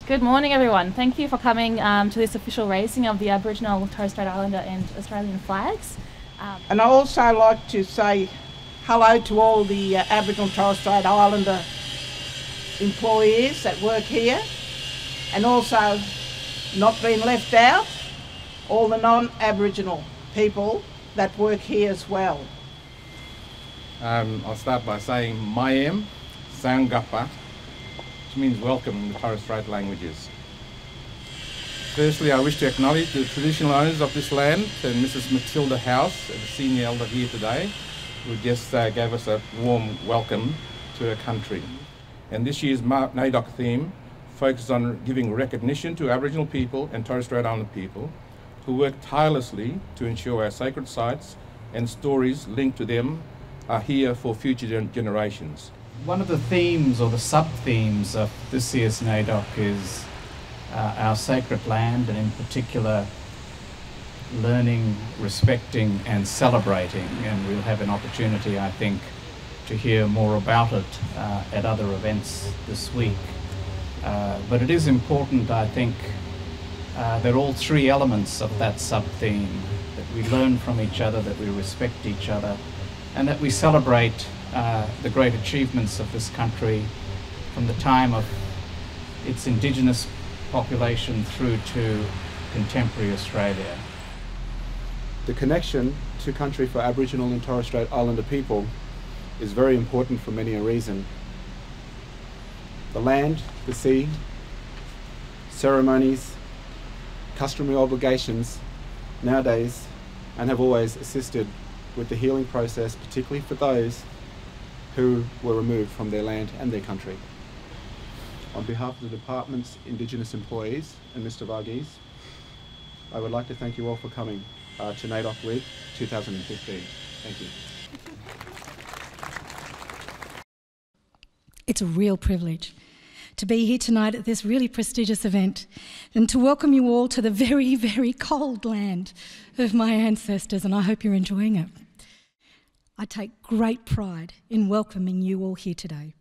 Good morning, everyone. Thank you for coming to this official raising of the Aboriginal, Torres Strait Islander and Australian flags. And I also like to say hello to all the Aboriginal Torres Strait Islander employees that work here, and also, not being left out, all the non-Aboriginal people that work here as well. I'll start by saying Mayem Sangapa, which means welcome in the Torres Strait languages. Firstly, I wish to acknowledge the traditional owners of this land and Mrs. Matilda House, the senior elder here today, who just gave us a warm welcome to her country. And this year's NAIDOC theme focuses on giving recognition to Aboriginal people and Torres Strait Islander people who work tirelessly to ensure our sacred sites and stories linked to them are here for future generations. One of the themes or the sub-themes of this year's NAIDOC is our sacred land, and in particular learning, respecting and celebrating, and we'll have an opportunity, I think, to hear more about it at other events this week. But it is important, I think, that all three elements of that sub-theme, that we learn from each other, that we respect each other, and that we celebrate the great achievements of this country from the time of its Indigenous population through to contemporary Australia. The connection to country for Aboriginal and Torres Strait Islander people is very important for many a reason. The land, the sea, ceremonies, customary obligations nowadays and have always assisted with the healing process, particularly for those who were removed from their land and their country. On behalf of the Department's Indigenous employees and Mr. Varghese, I would like to thank you all for coming to NAIDOC Week 2015. Thank you. It's a real privilege to be here tonight at this really prestigious event and to welcome you all to the very, very cold land of my ancestors, and I hope you're enjoying it. I take great pride in welcoming you all here today.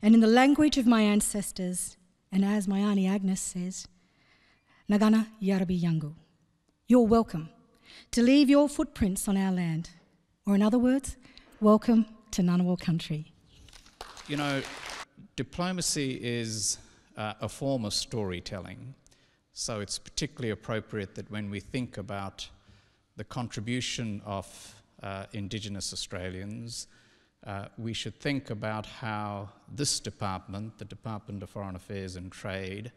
And in the language of my ancestors, and as my Auntie Agnes says, Nagana Yarabi Yangu, you're welcome to leave your footprints on our land. Or in other words, welcome to Ngunnawal country. You know, diplomacy is a form of storytelling, so it's particularly appropriate that when we think about the contribution of Indigenous Australians, we should think about how this department, the Department of Foreign Affairs and Trade,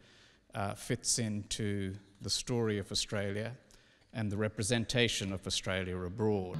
fits into the story of Australia and the representation of Australia abroad.